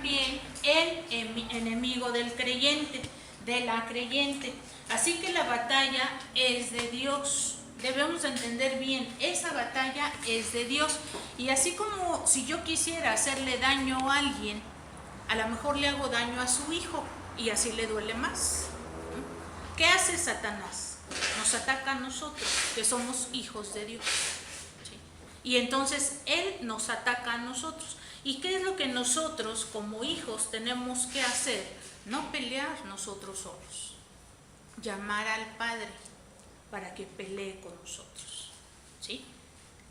también el enemigo del creyente, de la creyente. Así que la batalla es de Dios. Debemos entender bien, esa batalla es de Dios. Y así como si yo quisiera hacerle daño a alguien, a lo mejor le hago daño a su hijo y así le duele más. ¿Qué hace Satanás? Nos ataca a nosotros, que somos hijos de Dios. ¿Sí? Y entonces él nos ataca a nosotros. ¿Y qué es lo que nosotros como hijos tenemos que hacer? No pelear nosotros solos. Llamar al Padre para que pelee con nosotros. ¿Sí?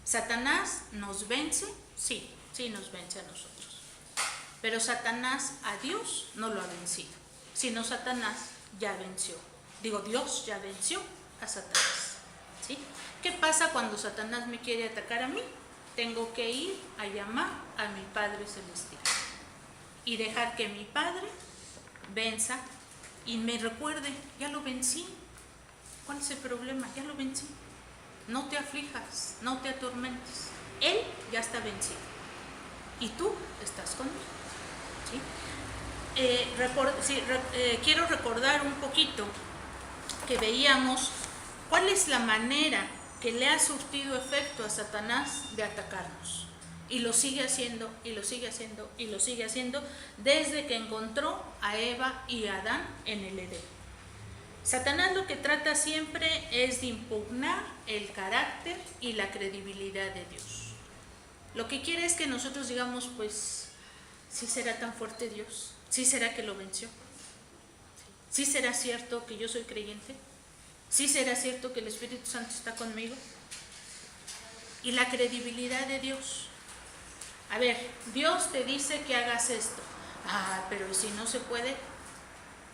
¿Satanás nos vence? Sí, sí nos vence a nosotros. Pero Satanás a Dios no lo ha vencido, sino Satanás ya venció. Dios ya venció a Satanás. ¿Sí? ¿Qué pasa cuando Satanás me quiere atacar a mí? Tengo que ir a llamar a mi Padre Celestial y dejar que mi Padre venza y me recuerde, ya lo vencí. ¿Cuál es el problema? Ya lo vencí. No te aflijas, no te atormentes. Él ya está vencido y tú estás conmigo. ¿Sí? Quiero recordar un poquito que veíamos cuál es la manera que le ha surtido efecto a Satanás de atacarnos. Y lo sigue haciendo, y lo sigue haciendo, y lo sigue haciendo desde que encontró a Eva y a Adán en el Edén. Satanás lo que trata siempre es de impugnar el carácter y la credibilidad de Dios. Lo que quiere es que nosotros digamos, pues, ¿sí será tan fuerte Dios? ¿Sí será que lo venció? ¿Sí será cierto que yo soy creyente? ¿Sí será cierto que el Espíritu Santo está conmigo? Y la credibilidad de Dios. A ver, Dios te dice que hagas esto. Pero ¿y si no se puede?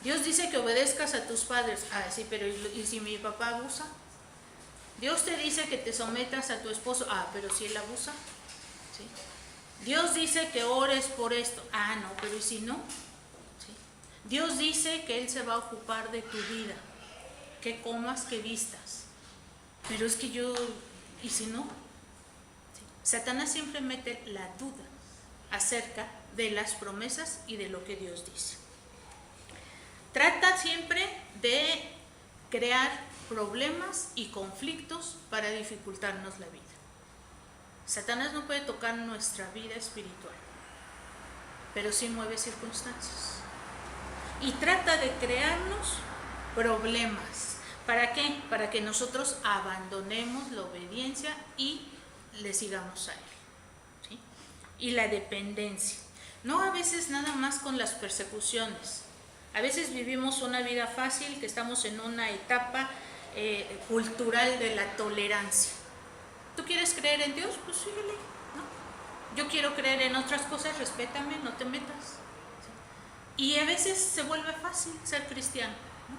Dios dice que obedezcas a tus padres. Sí, pero ¿y si mi papá abusa? Dios te dice que te sometas a tu esposo. Pero si él abusa. ¿Sí? Dios dice que ores por esto. No, pero ¿y si no? ¿Sí? Dios dice que Él se va a ocupar de tu vida, que comas, que vistas. Pero es que ¿y si no? ¿Sí? Satanás siempre mete la duda acerca de las promesas y de lo que Dios dice. Trata siempre de crear problemas y conflictos para dificultarnos la vida. Satanás no puede tocar nuestra vida espiritual, pero sí mueve circunstancias. Y trata de crearnos problemas. ¿Para qué? Para que nosotros abandonemos la obediencia y le sigamos a Él. ¿Sí? Y la dependencia. No a veces nada más con las persecuciones. A veces vivimos una vida fácil, que estamos en una etapa cultural de la tolerancia. ¿Tú quieres creer en Dios? Pues síguele, ¿no? Yo quiero creer en otras cosas, respétame, no te metas. ¿Sí? Y a veces se vuelve fácil ser cristiano, ¿no?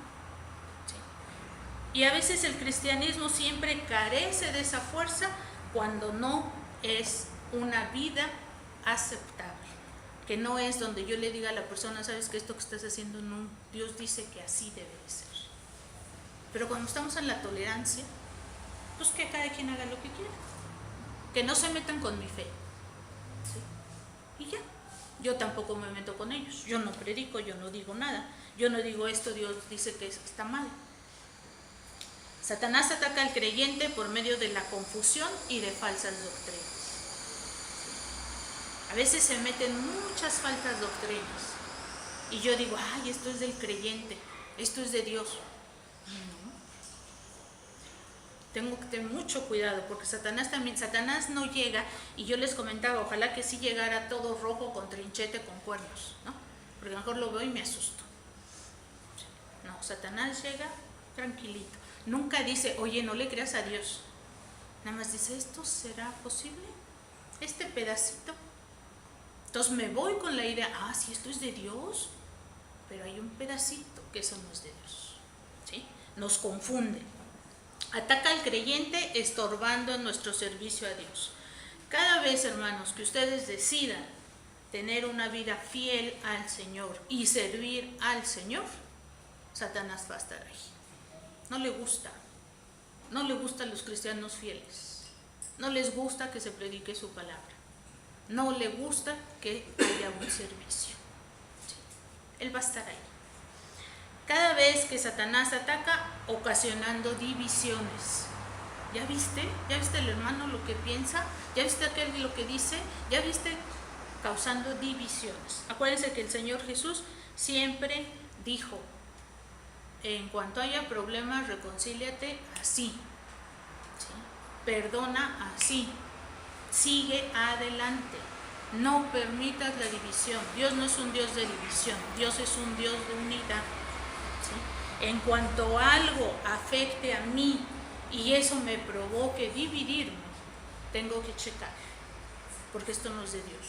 ¿Sí? Y a veces el cristianismo siempre carece de esa fuerza cuando no es una vida aceptable. Que no es donde yo le diga a la persona, sabes que esto que estás haciendo no, Dios dice que así debe de ser. Pero cuando estamos en la tolerancia, pues que cada quien haga lo que quiera, que no se metan con mi fe. ¿Sí? Y ya, yo tampoco me meto con ellos, yo no predico, yo no digo nada, yo no digo esto, Dios dice que está mal. Satanás ataca al creyente por medio de la confusión y de falsas doctrinas. A veces se meten muchas falsas doctrinas y yo digo, esto es del creyente, esto es de Dios. No. Tengo que tener mucho cuidado porque Satanás no llega, y yo les comentaba, ojalá que sí llegara todo rojo con trinchete, con cuernos, ¿no? Porque mejor lo veo y me asusto. No, Satanás llega tranquilito. Nunca dice, oye, no le creas a Dios. Nada más dice, ¿esto será posible? Este pedacito. Entonces me voy con la idea, sí, esto es de Dios, pero hay un pedacito que eso no es de Dios. ¿Sí? Nos confunde. Ataca al creyente estorbando en nuestro servicio a Dios. Cada vez, hermanos, que ustedes decidan tener una vida fiel al Señor y servir al Señor, Satanás va a estar ahí. No le gusta a los cristianos fieles, no les gusta que se predique su palabra, no le gusta que haya un servicio. Él va a estar ahí. Cada vez que Satanás ataca, ocasionando divisiones. ¿Ya viste? ¿Ya viste el hermano lo que piensa? ¿Ya viste aquel lo que dice? ¿Ya viste? Causando divisiones. Acuérdense que el Señor Jesús siempre dijo, en cuanto haya problemas, reconcíliate así, ¿sí? Perdona así, sigue adelante, no permitas la división. Dios no es un Dios de división, Dios es un Dios de unidad, ¿sí? En cuanto algo afecte a mí y eso me provoque dividirme, tengo que checar, porque esto no es de Dios,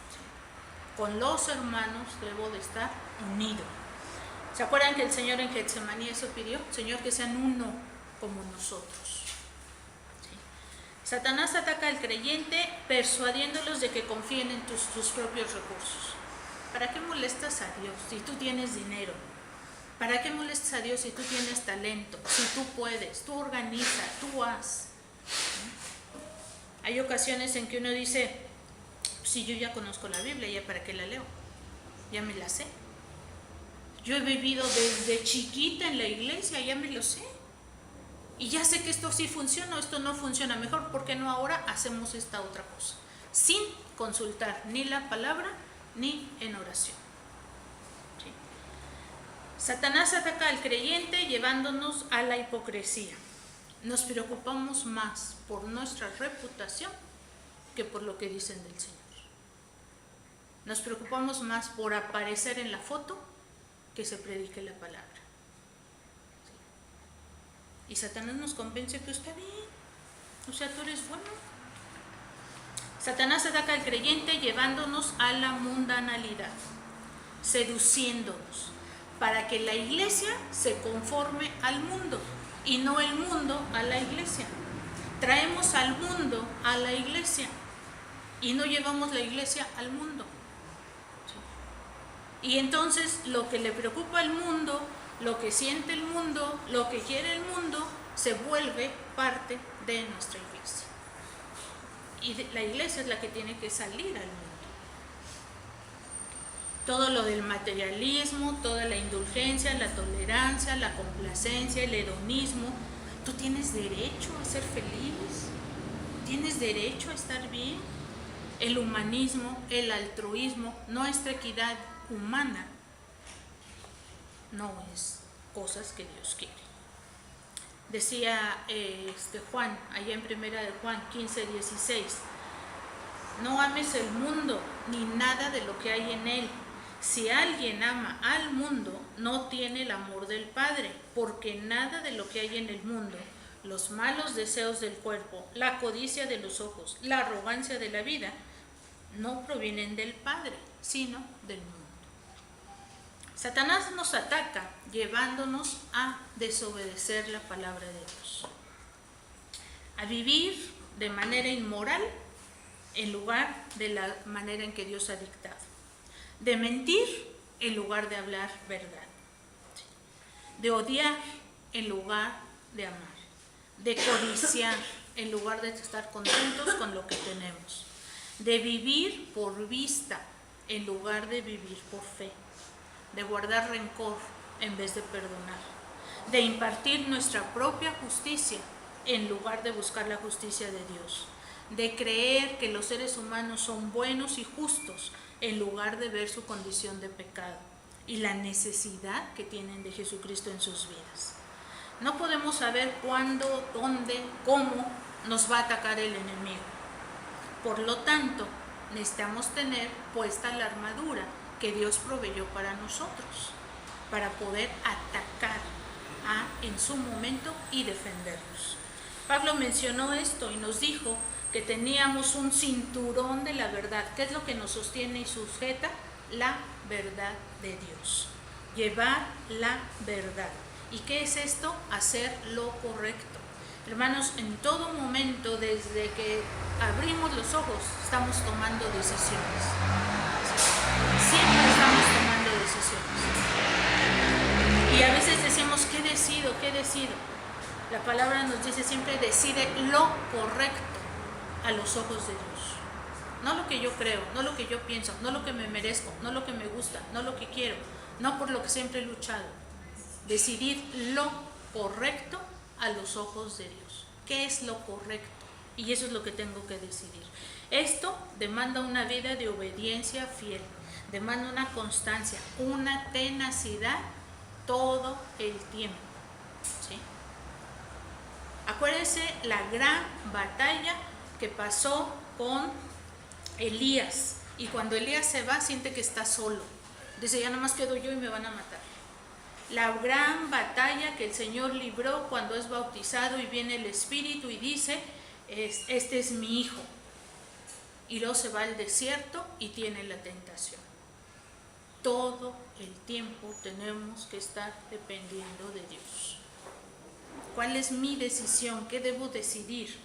¿sí? Con los hermanos debo de estar unido. ¿Se acuerdan que el Señor en Getsemaní eso pidió? Señor, que sean uno como nosotros. ¿Sí? Satanás ataca al creyente persuadiéndolos de que confíen en tus propios recursos. ¿Para qué molestas a Dios si tú tienes dinero? ¿Para qué molestas a Dios si tú tienes talento? Si tú puedes, tú organiza, tú haz. ¿Sí? Hay ocasiones en que uno dice, si yo ya conozco la Biblia, ¿ya para qué la leo? Ya me la sé. Yo he vivido desde chiquita en la iglesia, ya me lo sé. Y ya sé que esto sí funciona o esto no funciona. Mejor, ¿por qué no ahora hacemos esta otra cosa? Sin consultar ni la palabra ni en oración. ¿Sí? Satanás ataca al creyente llevándonos a la hipocresía. Nos preocupamos más por nuestra reputación que por lo que dicen del Señor. Nos preocupamos más por aparecer en la foto que se predique la palabra. ¿Sí? Y Satanás nos convence que está bien, o sea, tú eres bueno. Satanás ataca al creyente llevándonos a la mundanalidad, seduciéndonos, para que la iglesia se conforme al mundo y no el mundo a la iglesia. Traemos al mundo a la iglesia y no llevamos la iglesia al mundo. Y entonces lo que le preocupa al mundo, lo que siente el mundo, lo que quiere el mundo, se vuelve parte de nuestra iglesia. Y la iglesia es la que tiene que salir al mundo. Todo lo del materialismo, toda la indulgencia, la tolerancia, la complacencia, el hedonismo. Tú tienes derecho a ser feliz, tienes derecho a estar bien. El humanismo, el altruismo, nuestra equidad humana no es cosas que Dios quiere. Decía Juan, allá en primera de Juan 15:16, no ames el mundo ni nada de lo que hay en él. Si alguien ama al mundo, no tiene el amor del Padre, porque nada de lo que hay en el mundo, los malos deseos del cuerpo, la codicia de los ojos, la arrogancia de la vida, no provienen del Padre, sino del mundo. Satanás nos ataca llevándonos a desobedecer la palabra de Dios, a vivir de manera inmoral en lugar de la manera en que Dios ha dictado, de mentir en lugar de hablar verdad, de odiar en lugar de amar, de codiciar en lugar de estar contentos con lo que tenemos, de vivir por vista en lugar de vivir por fe, de guardar rencor en vez de perdonar, de impartir nuestra propia justicia en lugar de buscar la justicia de Dios, de creer que los seres humanos son buenos y justos en lugar de ver su condición de pecado y la necesidad que tienen de Jesucristo en sus vidas. No podemos saber cuándo, dónde, cómo nos va a atacar el enemigo. Por lo tanto, necesitamos tener puesta la armadura que Dios proveyó para nosotros, para poder atacar en su momento y defendernos. Pablo mencionó esto y nos dijo que teníamos un cinturón de la verdad. ¿Qué es lo que nos sostiene y sujeta? La verdad de Dios. Llevar la verdad. ¿Y qué es esto? Hacer lo correcto. Hermanos, en todo momento, desde que abrimos los ojos, estamos tomando decisiones. Siempre estamos tomando decisiones. Y a veces decimos, ¿qué decido? ¿Qué decido? La palabra nos dice siempre, decide lo correcto a los ojos de Dios. no lo que yo creo, no lo que yo pienso, no lo que me merezco, no lo que me gusta, no lo que quiero, no por lo que siempre he luchado. Decidir lo correcto a los ojos de Dios. ¿Qué es lo correcto? Y eso es lo que tengo que decidir. Esto demanda una vida de obediencia fiel, demanda una constancia, una tenacidad todo el tiempo. ¿Sí? Acuérdense la gran batalla que pasó con Elías. Y cuando Elías se va, siente que está solo. Dice, ya nada más quedo yo y me van a matar. La gran batalla que el Señor libró cuando es bautizado y viene el Espíritu y dice, este es mi hijo. Y luego se va al desierto y tiene la tentación. Todo el tiempo tenemos que estar dependiendo de Dios. ¿Cuál es mi decisión? ¿Qué debo decidir?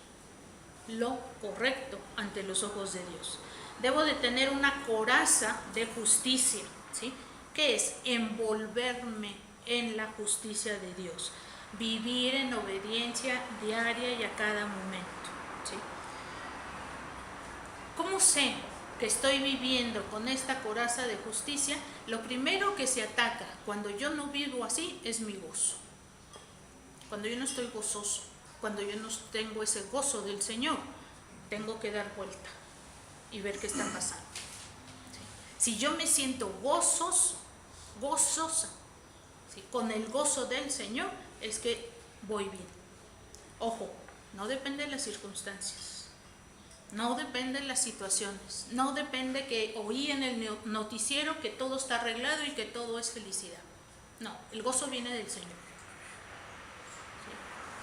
Lo correcto ante los ojos de Dios. Debo de tener una coraza de justicia, ¿sí? ¿Qué es? Envolverme en la justicia de Dios. Vivir en obediencia diaria y a cada momento, ¿sí? ¿Cómo sé que estoy viviendo con esta coraza de justicia? Lo primero que se ataca cuando yo no vivo así es mi gozo. Cuando yo no estoy gozoso, cuando yo no tengo ese gozo del Señor, tengo que dar vuelta y ver qué está pasando. ¿Sí? Si yo me siento gozosa, ¿sí? Con el gozo del Señor, es que voy bien. Ojo, no depende de las circunstancias, no depende de las situaciones, no depende que oí en el noticiero que todo está arreglado y que todo es felicidad. No, el gozo viene del Señor.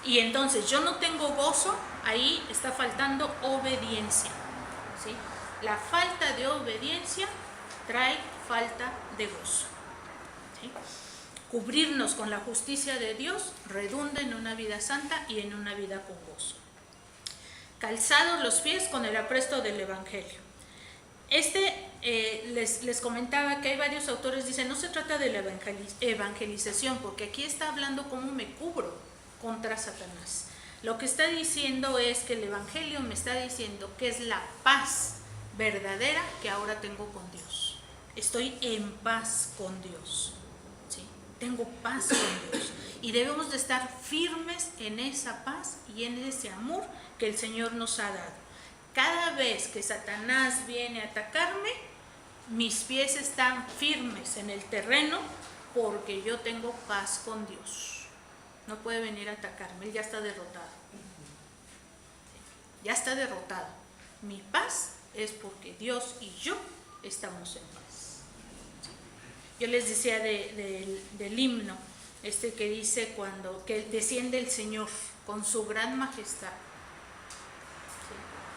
Y entonces yo no tengo gozo, ahí está faltando obediencia, ¿sí? La falta de obediencia trae falta de gozo, ¿sí? Cubrirnos con la justicia de Dios redunda en una vida santa y en una vida con gozo. Calzados los pies con el apresto del Evangelio. Les comentaba que hay varios autores, dicen, no se trata de la evangelización, porque aquí está hablando cómo me cubro contra Satanás. Lo que está diciendo es que el Evangelio me está diciendo que es la paz verdadera que ahora tengo con Dios. Estoy en paz con Dios, ¿sí? Tengo paz con Dios y debemos de estar firmes en esa paz y en ese amor que el Señor nos ha dado. Cada vez que Satanás viene a atacarme, mis pies están firmes en el terreno porque yo tengo paz con Dios. No puede venir a atacarme, él ya está derrotado. Ya está derrotado. Mi paz es porque Dios y yo estamos en paz. Yo les decía del himno, que dice que desciende el Señor con su gran majestad.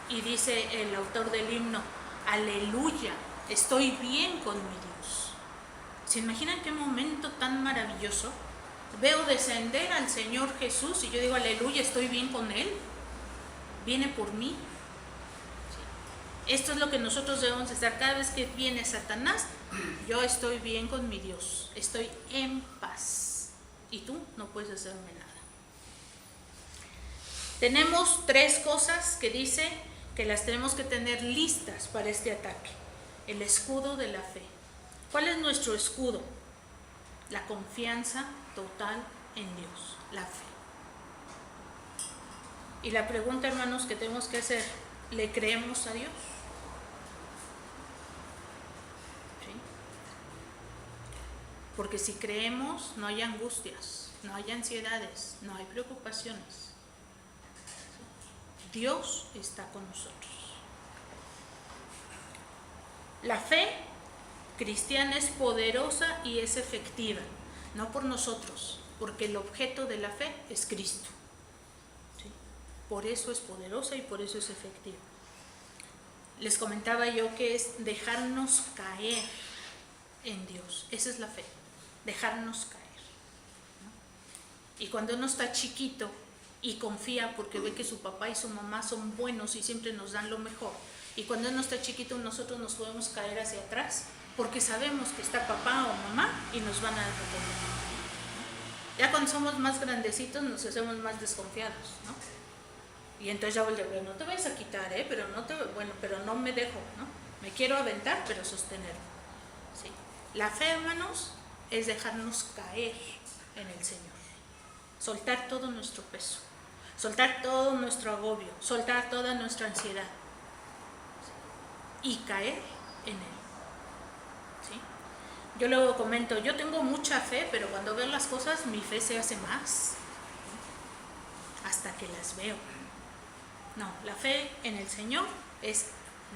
Y dice el autor del himno, aleluya, estoy bien con mi Dios. ¿Se imaginan qué momento tan maravilloso? Veo descender al Señor Jesús y yo digo, aleluya, estoy bien con Él. Viene por mí. Esto es lo que nosotros debemos estar. Cada vez que viene Satanás, yo estoy bien con mi Dios. Estoy en paz. Y tú no puedes hacerme nada. Tenemos 3 cosas que dice que las tenemos que tener listas para este ataque. El escudo de la fe. ¿Cuál es nuestro escudo? La confianza total en Dios, la fe. Y la pregunta, hermanos, que tenemos que hacer, ¿le creemos a Dios? ¿Sí? Porque si creemos, no hay angustias, no hay ansiedades, no hay preocupaciones. Dios está con nosotros. La fe cristiana es poderosa y es efectiva, no por nosotros, porque el objeto de la fe es Cristo. ¿Sí? Por eso es poderosa y por eso es efectiva. Les comentaba yo que es dejarnos caer en Dios. Esa es la fe, dejarnos caer, ¿no? Y cuando uno está chiquito y confía porque ve que su papá y su mamá son buenos y siempre nos dan lo mejor, y cuando uno está chiquito nosotros nos podemos caer hacia atrás porque sabemos que está papá o mamá y nos van a recoger. Ya cuando somos más grandecitos nos hacemos más desconfiados, ¿no? Y entonces ya volví, no te vayas a quitar, pero no me dejo, ¿no? Me quiero aventar, pero sostenerme. ¿Sí? La fe, hermanos, es dejarnos caer en el Señor. Soltar todo nuestro peso, soltar todo nuestro agobio, soltar toda nuestra ansiedad, ¿sí? Y caer en Él. ¿Sí? Yo luego comento, yo tengo mucha fe, pero cuando veo las cosas, mi fe se hace más, hasta que las veo. No, la fe en el Señor es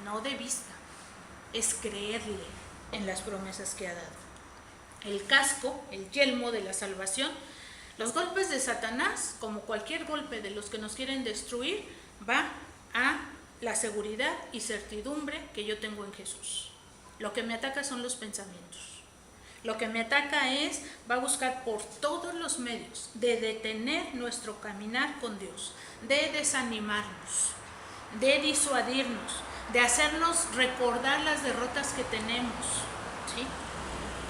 no de vista, es creerle en las promesas que ha dado. El casco, el yelmo de la salvación, los golpes de Satanás, como cualquier golpe de los que nos quieren destruir, va a la seguridad y certidumbre que yo tengo en Jesús. Lo que me ataca son los pensamientos. Lo que me ataca va a buscar por todos los medios de detener nuestro caminar con Dios, de desanimarnos, de disuadirnos, de hacernos recordar las derrotas que tenemos, ¿sí?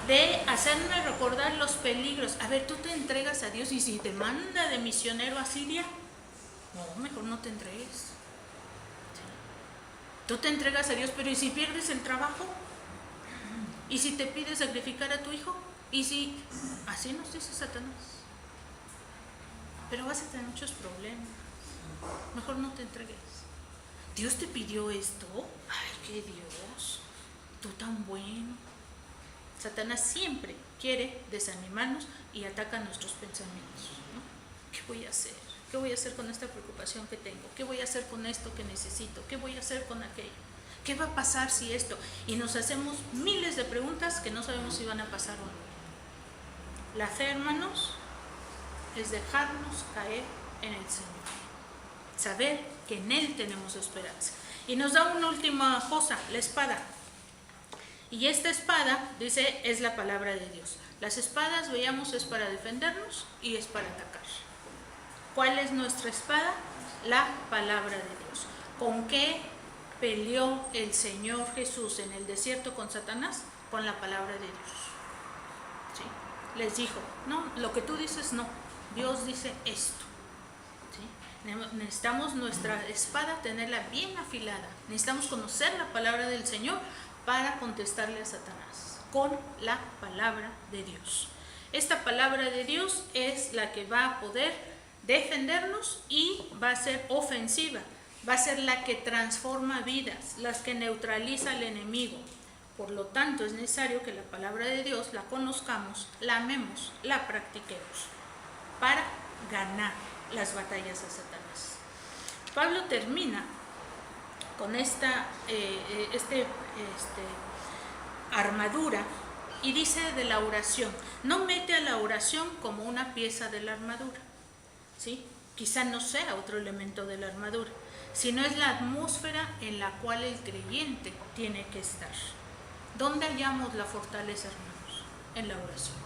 De hacerme recordar los peligros. A ver, tú te entregas a Dios y si te manda de misionero a Siria, no, mejor no te entregues. ¿Sí? Tú te entregas a Dios, pero ¿y si pierdes el trabajo? ¿Y si te pide sacrificar a tu hijo? ¿Y si? Así nos dice Satanás. Pero vas a tener muchos problemas. Mejor no te entregues. ¿Dios te pidió esto? Ay, qué Dios, tú tan bueno. Satanás siempre quiere desanimarnos y ataca nuestros pensamientos, ¿no? ¿Qué voy a hacer? ¿Qué voy a hacer con esta preocupación que tengo? ¿Qué voy a hacer con esto que necesito? ¿Qué voy a hacer con aquello? ¿Qué va a pasar si esto? Y nos hacemos miles de preguntas que no sabemos si van a pasar o no. La fe, hermanos, es dejarnos caer en el Señor. Saber que en Él tenemos esperanza. Y nos da una última cosa, la espada. Y esta espada, dice, es la palabra de Dios. Las espadas, veíamos, es para defendernos y es para atacar. ¿Cuál es nuestra espada? La palabra de Dios. ¿Con qué peleó el Señor Jesús en el desierto con Satanás? Con la palabra de Dios. ¿Sí? Les dijo, no, lo que tú dices no, Dios dice esto. ¿Sí? Necesitamos nuestra espada tenerla bien afilada. Necesitamos conocer la palabra del Señor para contestarle a Satanás con la palabra de Dios. Esta palabra de Dios es la que va a poder defendernos y va a ser ofensiva, va a ser la que transforma vidas, las que neutraliza al enemigo. Por lo tanto, es necesario que la palabra de Dios la conozcamos, la amemos, la practiquemos para ganar las batallas a Satanás. Pablo termina con esta armadura y dice de la oración. No mete a la oración como una pieza de la armadura, ¿sí? Quizá no sea otro elemento de la armadura, sino es la atmósfera en la cual el creyente tiene que estar. ¿Dónde hallamos la fortaleza, hermanos? En la oración.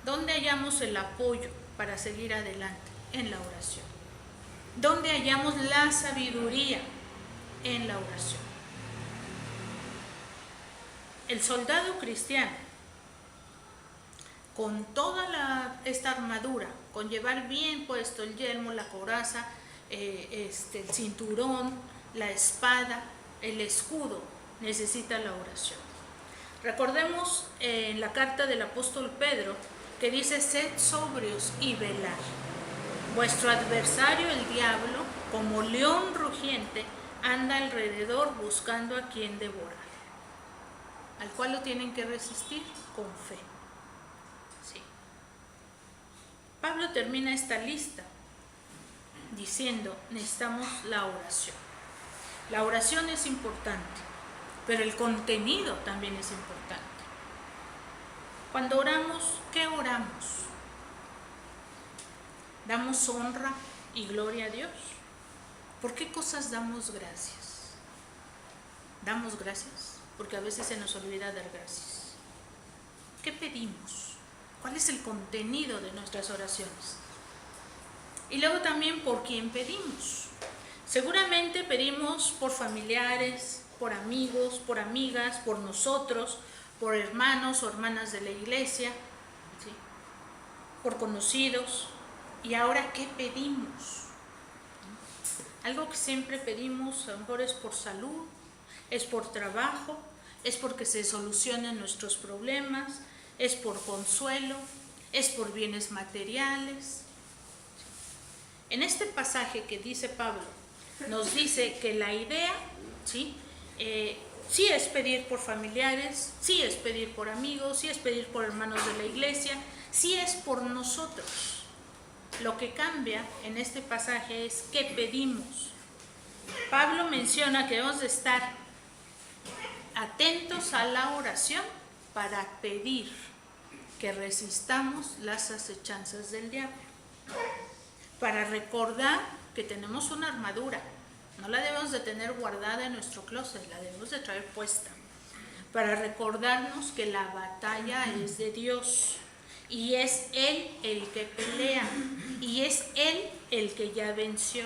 ¿Dónde hallamos el apoyo para seguir adelante? En la oración. ¿Dónde hallamos la sabiduría? En la oración. El soldado cristiano, con toda esta armadura, con llevar bien puesto el yelmo, la coraza, el cinturón, la espada, el escudo, necesita la oración. Recordemos en la carta del apóstol Pedro que dice: sed sobrios y velad. Vuestro adversario, el diablo, como león rugiente, anda alrededor buscando a quien devorar, al cual lo tienen que resistir con fe. Sí. Pablo termina esta lista diciendo: necesitamos la oración. La oración es importante, pero el contenido también es importante. Cuando oramos, ¿qué oramos? ¿Damos honra y gloria a Dios? ¿Por qué cosas damos gracias? ¿Damos gracias? Porque a veces se nos olvida dar gracias. ¿Qué pedimos? ¿Cuál es el contenido de nuestras oraciones? Y luego también, ¿por quién pedimos? Seguramente pedimos por familiares, por amigos, por amigas, por nosotros, por hermanos o hermanas de la iglesia, ¿sí? Por conocidos. ¿Y ahora qué pedimos? Algo que siempre pedimos, a lo mejor es por salud, es por trabajo, es porque se solucionen nuestros problemas, es por consuelo, es por bienes materiales. En este pasaje que dice Pablo, nos dice que la idea, sí es pedir por familiares, sí es pedir por amigos, sí es pedir por hermanos de la iglesia, sí es por nosotros. Lo que cambia en este pasaje es qué pedimos. Pablo menciona que debemos de estar atentos a la oración para pedir que resistamos las acechanzas del diablo, para recordar que tenemos una armadura. No la debemos de tener guardada en nuestro closet, la debemos de traer puesta, para recordarnos que la batalla es de Dios y es Él el que pelea y es Él el que ya venció,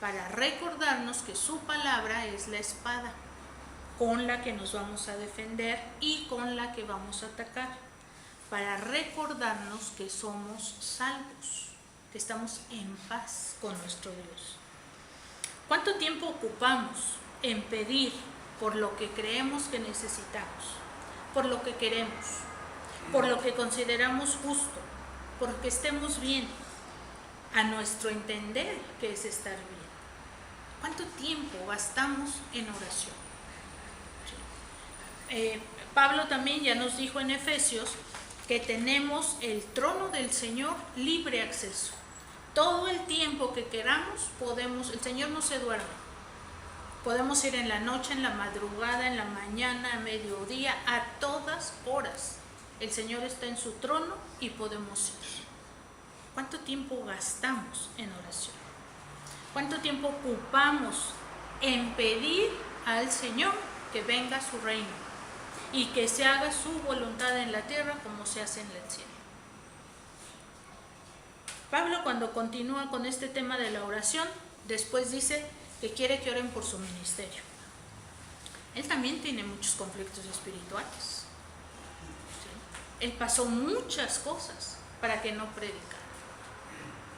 para recordarnos que su palabra es la espada con la que nos vamos a defender y con la que vamos a atacar, para recordarnos que somos salvos, que estamos en paz con nuestro Dios. ¿Cuánto tiempo ocupamos en pedir por lo que creemos que necesitamos, por lo que queremos, por lo que consideramos justo, porque estemos bien, a nuestro entender que es estar bien? ¿Cuánto tiempo gastamos en oración? Pablo también ya nos dijo en Efesios que tenemos el trono del Señor libre acceso. Todo el tiempo que queramos podemos, el Señor no se duerme. Podemos ir en la noche, en la madrugada, en la mañana, a mediodía, a todas horas. El Señor está en su trono y podemos ir. ¿Cuánto tiempo gastamos en oración? ¿Cuánto tiempo ocupamos en pedir al Señor que venga a su reino y que se haga su voluntad en la tierra como se hace en el cielo? Pablo, cuando continúa con este tema de la oración, después dice que quiere que oren por su ministerio. Él también tiene muchos conflictos espirituales. ¿Sí? Él pasó muchas cosas para que no predicara.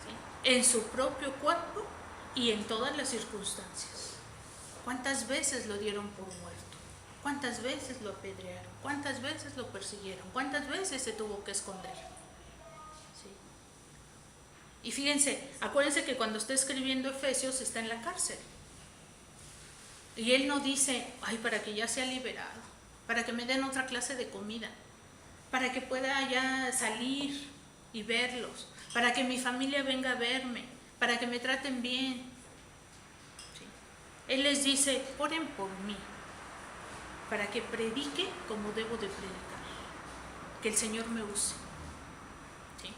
¿Sí? En su propio cuerpo y en todas las circunstancias. ¿Cuántas veces lo dieron por muerto? ¿Cuántas veces lo apedrearon? ¿Cuántas veces lo persiguieron? ¿Cuántas veces se tuvo que esconder? Y fíjense, acuérdense que cuando está escribiendo Efesios está en la cárcel. Y él no dice, ay, para que ya sea liberado, para que me den otra clase de comida, para que pueda ya salir y verlos, para que mi familia venga a verme, para que me traten bien. ¿Sí? Él les dice, oren por mí, para que predique como debo de predicar, que el Señor me use. ¿Sí?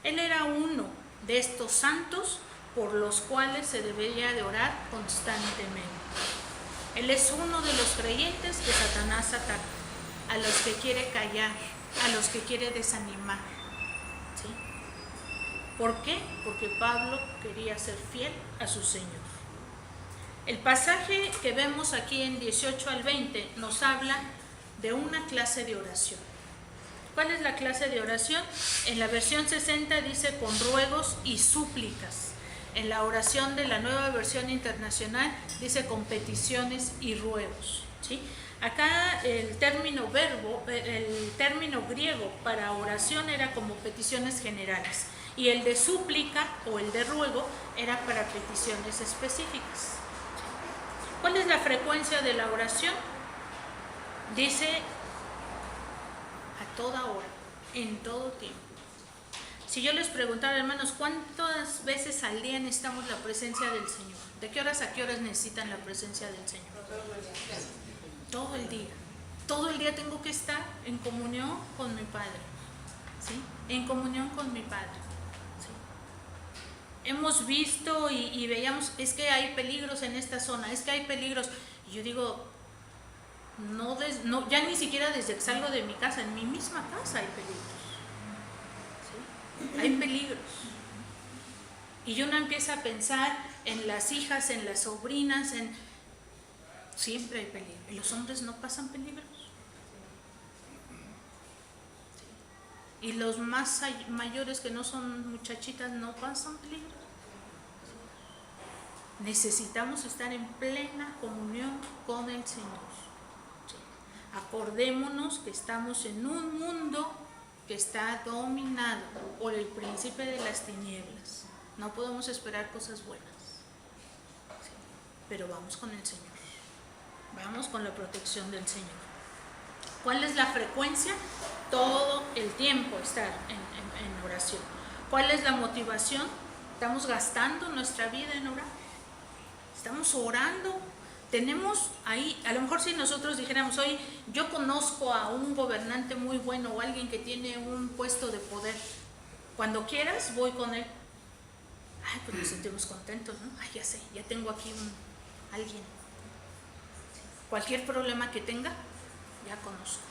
Él era uno de estos santos por los cuales se debería de orar constantemente. Él es uno de los creyentes que Satanás ataca, a los que quiere callar, a los que quiere desanimar. ¿Sí? ¿Por qué? Porque Pablo quería ser fiel a su Señor. El pasaje que vemos aquí en 18 al 20 nos habla de una clase de oración. ¿Cuál es la clase de oración? En la versión 60 dice con ruegos y súplicas. En la oración de la Nueva Versión Internacional dice con peticiones y ruegos. ¿Sí? Acá el término griego para oración era como peticiones generales y el de súplica o el de ruego era para peticiones específicas. ¿Cuál es la frecuencia de la oración? Dice a toda hora, en todo tiempo. Si yo les preguntara, hermanos, ¿cuántas veces al día necesitamos la presencia del Señor? ¿De qué horas a qué horas necesitan la presencia del Señor? Todo el día. Todo el día tengo que estar en comunión con mi Padre. ¿Sí? En comunión con mi Padre. ¿Sí? Hemos visto y veíamos, es que hay peligros en esta zona, es que hay peligros. Y yo digo, no, ya ni siquiera desde que salgo de mi casa, en mi misma casa hay peligros. ¿Sí? Hay peligros. Y uno empieza a pensar en las hijas, en las sobrinas, siempre hay peligro. Y los hombres no pasan peligros. ¿Sí? Y los más mayores que no son muchachitas no pasan peligros. Necesitamos estar en plena comunión con el Señor. ¿Sí? Acordémonos que estamos en un mundo que está dominado por el príncipe de las tinieblas. No podemos esperar cosas buenas. ¿Sí? Pero vamos con el Señor. Vamos con la protección del Señor. ¿Cuál es la frecuencia? Todo el tiempo estar en oración. ¿Cuál es la motivación? ¿Estamos gastando nuestra vida en orar? ¿Estamos orando? Tenemos ahí, a lo mejor si nosotros dijéramos, hoy yo conozco a un gobernante muy bueno o alguien que tiene un puesto de poder, cuando quieras voy con él. Ay, pues nos sentimos contentos, ¿no? Ay, ya sé, ya tengo aquí alguien. Cualquier problema que tenga, ya conozco.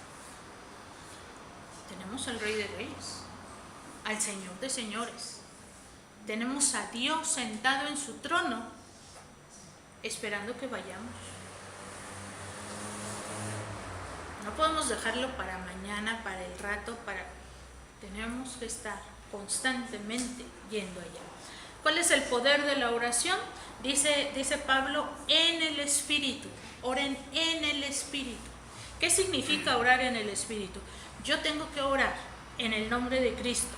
Tenemos al Rey de Reyes, al Señor de Señores. Tenemos a Dios sentado en su trono, esperando que vayamos. No podemos dejarlo para mañana, para el rato, tenemos que estar constantemente yendo allá. ¿Cuál es el poder de la oración? Dice Pablo, en el Espíritu. Oren en el Espíritu. ¿Qué significa orar en el Espíritu? Yo tengo que orar en el nombre de Cristo.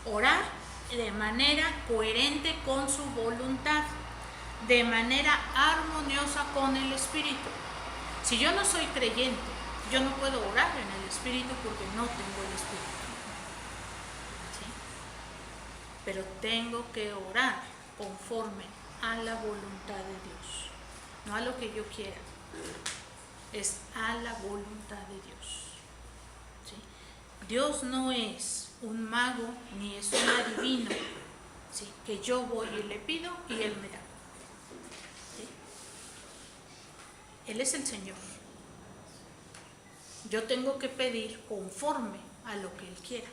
Orar de manera coherente con su voluntad, de manera armoniosa con el Espíritu. Si yo no soy creyente, yo no puedo orar en el Espíritu porque no tengo el Espíritu. ¿Sí? Pero tengo que orar conforme a la voluntad de Dios, no a lo que yo quiera, es a la voluntad de Dios. ¿Sí? Dios no es un mago ni es un adivino, ¿sí? Que yo voy y le pido y Él me da. ¿Sí? Él es el Señor. Yo tengo que pedir conforme a lo que Él quiera.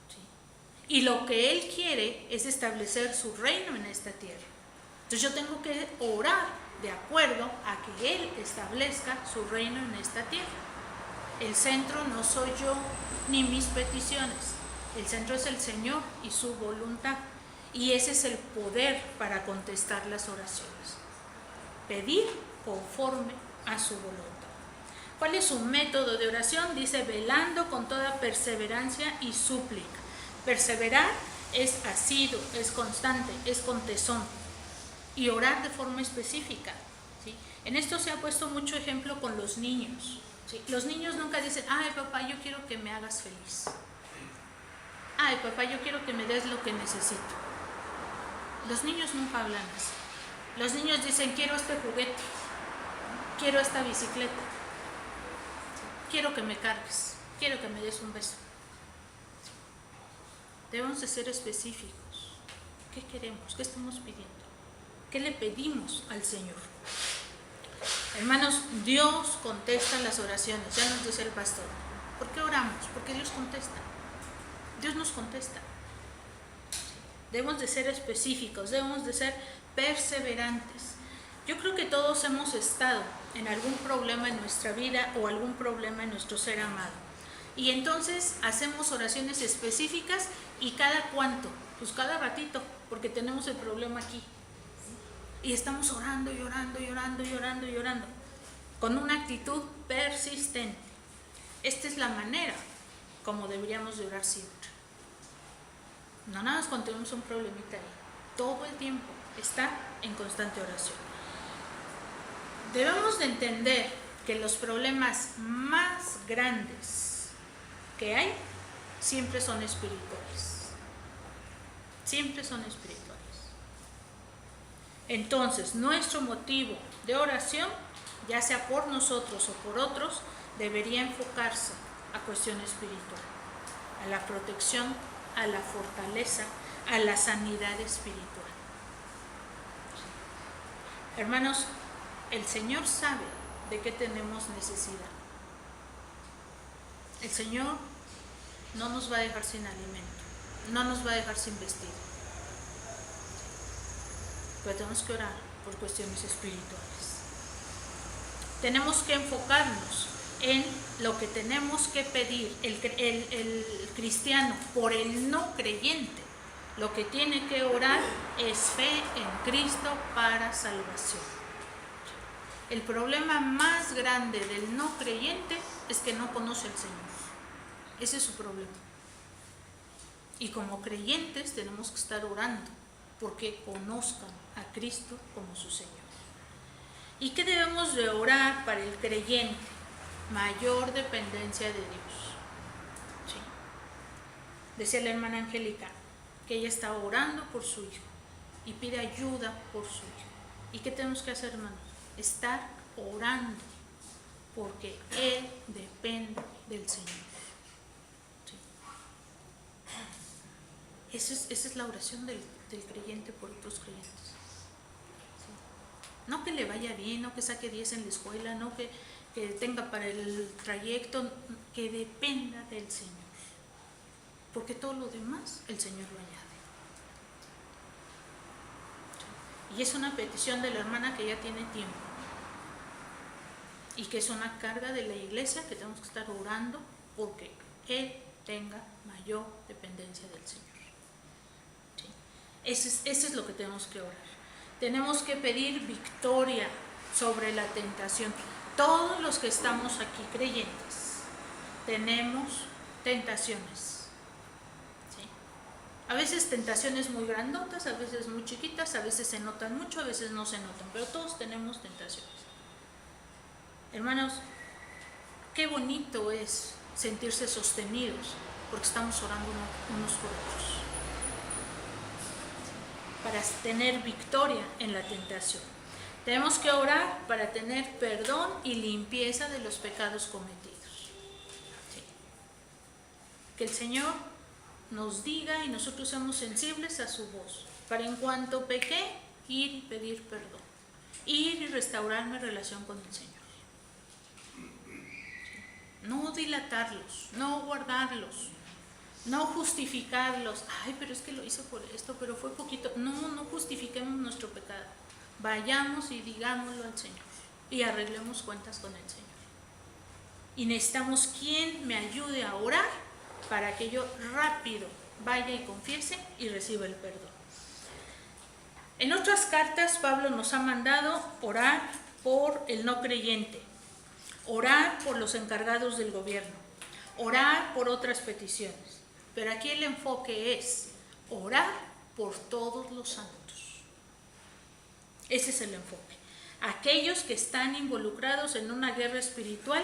¿Sí? Y lo que Él quiere es establecer su reino en esta tierra. Entonces yo tengo que orar de acuerdo a que Él establezca su reino en esta tierra. El centro no soy yo ni mis peticiones. El centro es el Señor y su voluntad. Y ese es el poder para contestar las oraciones. Pedir conforme a su voluntad. ¿Cuál es su método de oración? Dice, velando con toda perseverancia y súplica. Perseverar es asiduo, es constante, es con tesón. Y orar de forma específica. ¿Sí? En esto se ha puesto mucho ejemplo con los niños. ¿Sí? Los niños nunca dicen, ay papá, yo quiero que me hagas feliz. Ay papá, yo quiero que me des lo que necesito. Los niños nunca hablan así. Los niños dicen, quiero este juguete, quiero esta bicicleta, quiero que me cargues, quiero que me des un beso. Debemos de ser específicos. ¿Qué queremos? ¿Qué estamos pidiendo? ¿Qué le pedimos al Señor? Hermanos, Dios contesta las oraciones, ya nos dice el pastor. ¿Por qué oramos? Porque Dios contesta. Dios nos contesta. Debemos de ser específicos, debemos de ser perseverantes. Yo creo que todos hemos estado en algún problema en nuestra vida o algún problema en nuestro ser amado. Y entonces hacemos oraciones específicas y ¿cada cuánto? Pues cada ratito, porque tenemos el problema aquí. Y estamos orando y orando y orando y orando y orando, con una actitud persistente. Esta es la manera como deberíamos de orar siempre. No nada más cuando tenemos un problemita ahí, todo el tiempo está en constante oración. Debemos de entender que los problemas más grandes que hay siempre son espirituales. Siempre son espirituales. Entonces, nuestro motivo de oración, ya sea por nosotros o por otros, debería enfocarse a cuestión espiritual, a la protección, a la fortaleza, a la sanidad espiritual. Hermanos, el Señor sabe de qué tenemos necesidad. El Señor no nos va a dejar sin alimento, no nos va a dejar sin vestido. Pero tenemos que orar por cuestiones espirituales. Tenemos que enfocarnos en lo que tenemos que pedir el cristiano por el no creyente. Lo que tiene que orar es fe en Cristo para salvación. El problema más grande del no creyente es que no conoce al Señor. Ese es su problema. Y como creyentes tenemos que estar orando porque conozcan a Cristo como su Señor. ¿Y qué debemos de orar para el creyente? Mayor dependencia de Dios. Sí. Decía la hermana Angélica que ella está orando por su hijo y pide ayuda por su hijo. ¿Y qué tenemos que hacer, hermanos? Estar orando porque Él depende del Señor. Sí. Esa es la oración del creyente por otros creyentes. Sí. No que le vaya bien, no que saque 10 en la escuela, no que tenga para el trayecto, que dependa del Señor. Porque todo lo demás el Señor lo añade. Sí. Y es una petición de la hermana que ya tiene tiempo. Y que es una carga de la iglesia que tenemos que estar orando porque Él tenga mayor dependencia del Señor. ¿Sí? Eso es lo que tenemos que orar. Tenemos que pedir victoria sobre la tentación. Todos los que estamos aquí creyentes tenemos tentaciones. ¿Sí? A veces tentaciones muy grandotas, a veces muy chiquitas, a veces se notan mucho, a veces no se notan, pero todos tenemos tentaciones. Hermanos, qué bonito es sentirse sostenidos porque estamos orando unos por otros para tener victoria en la tentación. Tenemos que orar para tener perdón y limpieza de los pecados cometidos. Sí. Que el Señor nos diga y nosotros seamos sensibles a su voz para en cuanto pequé, ir y pedir perdón, ir y restaurar mi relación con el Señor. No dilatarlos, no guardarlos, no justificarlos. Ay, pero es que lo hice por esto, pero fue poquito. No justifiquemos nuestro pecado. Vayamos y digámoslo al Señor y arreglemos cuentas con el Señor. Y necesitamos quien me ayude a orar para que yo rápido vaya y confiese y reciba el perdón. En otras cartas, Pablo nos ha mandado orar por el no creyente, orar por los encargados del gobierno, orar por otras peticiones. Pero aquí el enfoque es orar por todos los santos. Ese es el enfoque. Aquellos que están involucrados en una guerra espiritual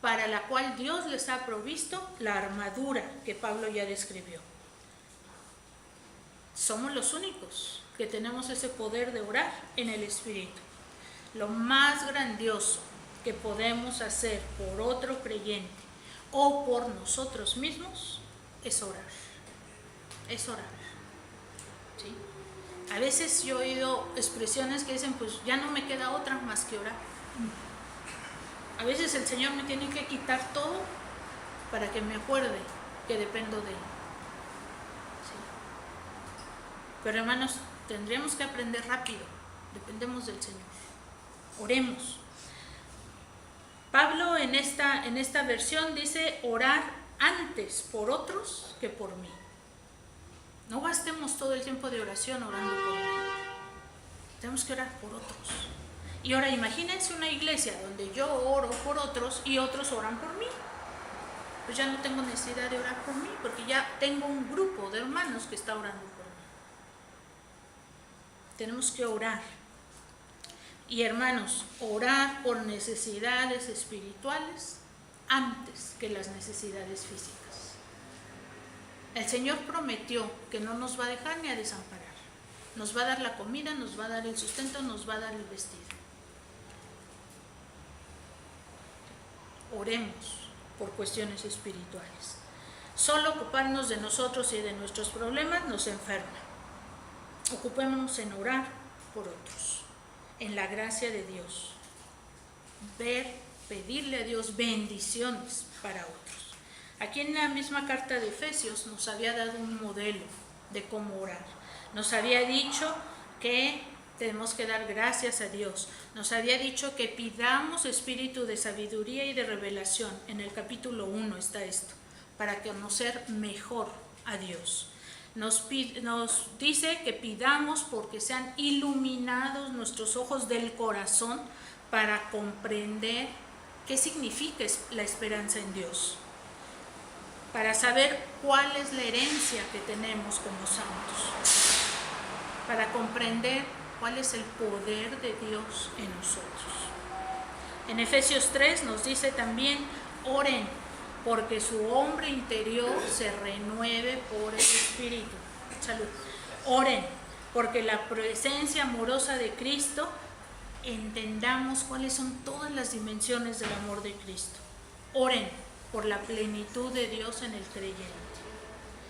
para la cual Dios les ha provisto la armadura que Pablo ya describió. Somos los únicos que tenemos ese poder de orar en el Espíritu. Lo más grandioso que podemos hacer por otro creyente o por nosotros mismos es orar. Es orar. ¿Sí? A veces yo he oído expresiones que dicen, pues ya no me queda otra más que orar. A veces el Señor me tiene que quitar todo para que me acuerde que dependo de Él. ¿Sí? Pero hermanos, tendríamos que aprender rápido. Dependemos del Señor. Oremos. Pablo en esta versión dice orar antes por otros que por mí. No gastemos todo el tiempo de oración orando por mí. Tenemos que orar por otros. Y ahora imagínense una iglesia donde yo oro por otros y otros oran por mí. Pues ya no tengo necesidad de orar por mí porque ya tengo un grupo de hermanos que está orando por mí. Tenemos que orar. Y hermanos, orar por necesidades espirituales antes que las necesidades físicas. El Señor prometió que no nos va a dejar ni a desamparar. Nos va a dar la comida, nos va a dar el sustento, nos va a dar el vestido. Oremos por cuestiones espirituales. Solo ocuparnos de nosotros y de nuestros problemas nos enferma. Ocupémonos en orar por otros, en la gracia de Dios. Pedirle a Dios bendiciones para otros. Aquí en la misma carta de Efesios nos había dado un modelo de cómo orar. Nos había dicho que tenemos que dar gracias a Dios. Nos había dicho que pidamos espíritu de sabiduría y de revelación. En el capítulo 1 está esto, para conocer mejor a Dios. Nos dice que pidamos porque sean iluminados nuestros ojos del corazón para comprender qué significa la esperanza en Dios, para saber cuál es la herencia que tenemos como santos, para comprender cuál es el poder de Dios en nosotros. En Efesios 3 nos dice también: oren porque su hombre interior se renueve por el Espíritu. Salud. Oren porque la presencia amorosa de Cristo, entendamos cuáles son todas las dimensiones del amor de Cristo. Oren por la plenitud de Dios en el creyente.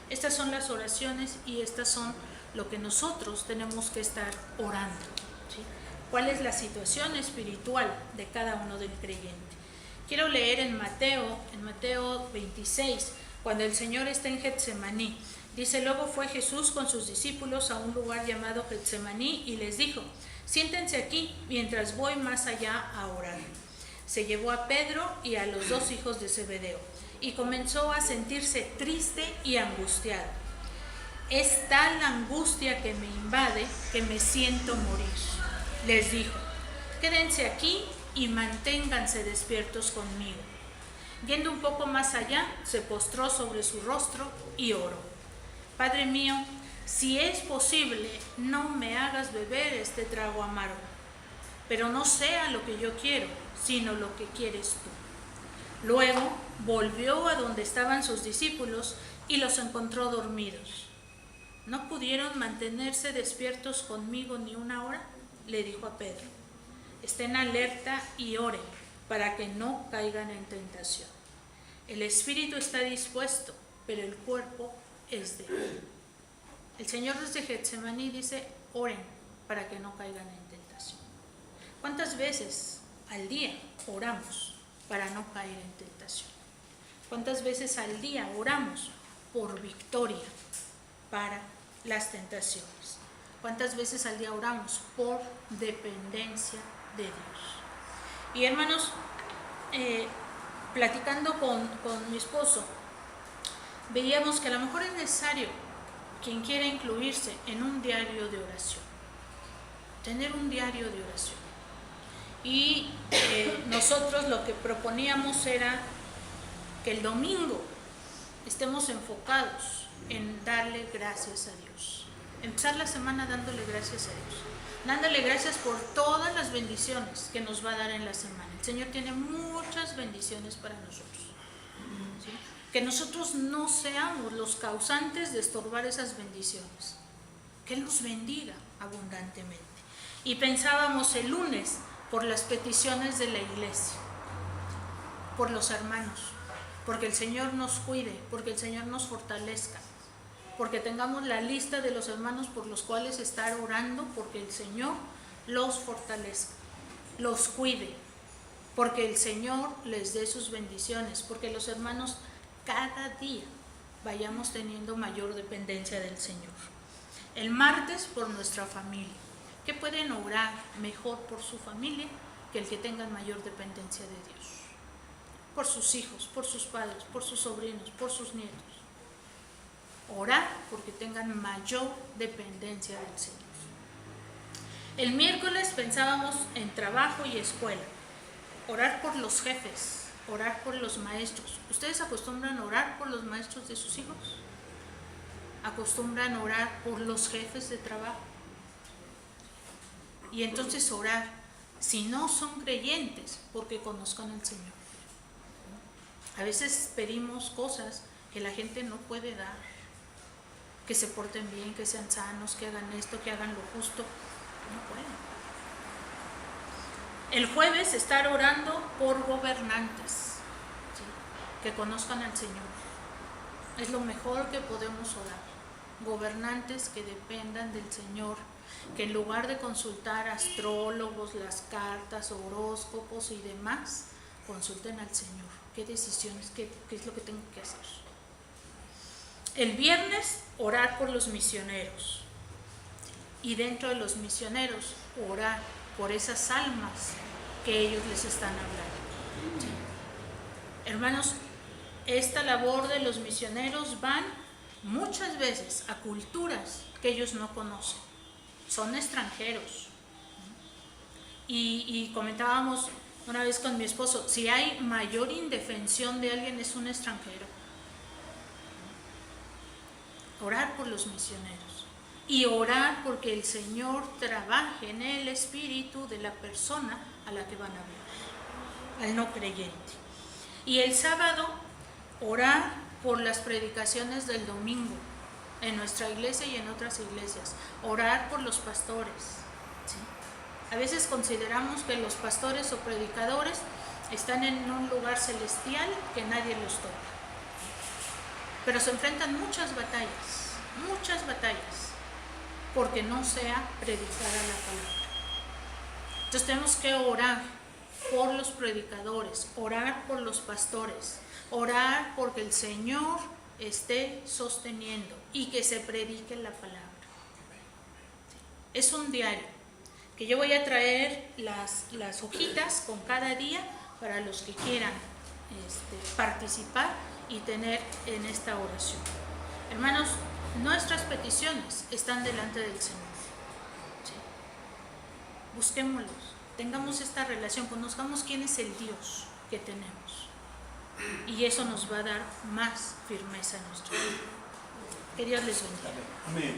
Estas son las oraciones y estas son lo que nosotros tenemos que estar orando, ¿sí? ¿Cuál es la situación espiritual de cada uno del creyente? Quiero leer en Mateo 26, cuando el Señor está en Getsemaní. Dice: luego fue Jesús con sus discípulos a un lugar llamado Getsemaní y les dijo: siéntense aquí mientras voy más allá a orar. Se llevó a Pedro y a los 2 hijos de Zebedeo y comenzó a sentirse triste y angustiado. Es tal la angustia que me invade que me siento morir. Les dijo: quédense aquí y manténganse despiertos conmigo. Yendo un poco más allá, se postró sobre su rostro y oró: Padre mío, si es posible, no me hagas beber este trago amargo, pero no sea lo que yo quiero, sino lo que quieres tú. Luego volvió a donde estaban sus discípulos y los encontró dormidos. ¿No pudieron mantenerse despiertos conmigo ni una hora? Le dijo a Pedro. Estén alerta y oren para que no caigan en tentación. El espíritu está dispuesto, pero el cuerpo es débil. El Señor desde Getsemaní dice: oren para que no caigan en tentación. ¿Cuántas veces al día oramos para no caer en tentación? ¿Cuántas veces al día oramos por victoria para las tentaciones? ¿Cuántas veces al día oramos por dependencia de Dios? Y hermanos, platicando con mi esposo, veíamos que a lo mejor es necesario, quien quiera incluirse en un diario de oración, tener un diario de oración. Y nosotros lo que proponíamos era que el domingo estemos enfocados en darle gracias a Dios. Empezar la semana dándole gracias a Dios, dándole gracias por todas las bendiciones que nos va a dar en la semana. El Señor tiene muchas bendiciones para nosotros, ¿sí? Que nosotros no seamos los causantes de estorbar esas bendiciones. Que Él nos bendiga abundantemente. Y pensábamos el lunes por las peticiones de la iglesia, por los hermanos, porque el Señor nos cuide, porque el Señor nos fortalezca, porque tengamos la lista de los hermanos por los cuales estar orando, porque el Señor los fortalezca, los cuide, porque el Señor les dé sus bendiciones, porque los hermanos cada día vayamos teniendo mayor dependencia del Señor. El martes por nuestra familia, que pueden orar mejor por su familia que el que tengan mayor dependencia de Dios, por sus hijos, por sus padres, por sus sobrinos, por sus nietos. Orar porque tengan mayor dependencia del Señor. El miércoles pensábamos en trabajo y escuela, orar por los jefes, orar por los maestros. ¿Ustedes acostumbran a orar por los maestros de sus hijos? ¿Acostumbran a orar por los jefes de trabajo? Y entonces orar, si no son creyentes, porque conozcan al Señor. A veces pedimos cosas que la gente no puede dar, que se porten bien, que sean sanos, que hagan esto, que hagan lo justo. No pueden. El jueves estar orando por gobernantes, ¿sí? Que conozcan al Señor. Es lo mejor que podemos orar. Gobernantes que dependan del Señor, que en lugar de consultar astrólogos, las cartas, horóscopos y demás, consulten al Señor. ¿Qué decisiones, qué es lo que tengo que hacer? El viernes, orar por los misioneros. Y dentro de los misioneros, orar por esas almas que ellos les están hablando. ¿Sí? Hermanos, esta labor de los misioneros van muchas veces a culturas que ellos no conocen, son extranjeros. Y comentábamos una vez con mi esposo, si hay mayor indefensión de alguien es un extranjero. Orar por los misioneros y orar porque el Señor trabaje en el espíritu de la persona a la que van a hablar, al no creyente. Y el sábado, orar por las predicaciones del domingo en nuestra iglesia y en otras iglesias, orar por los pastores, ¿sí? A veces consideramos que los pastores o predicadores están en un lugar celestial que nadie los toca, pero se enfrentan muchas batallas, porque no sea predicada la palabra. Entonces tenemos que orar por los predicadores, orar por los pastores, orar porque el Señor esté sosteniendo y que se predique la palabra. Es un diario que yo voy a traer las hojitas con cada día para los que quieran participar y tener en esta oración. Hermanos, nuestras peticiones están delante del Señor. ¿Sí? Busquémoslos, tengamos esta relación, conozcamos quién es el Dios que tenemos. Y eso nos va a dar más firmeza en nuestra vida. Que Dios les bendiga. Amén.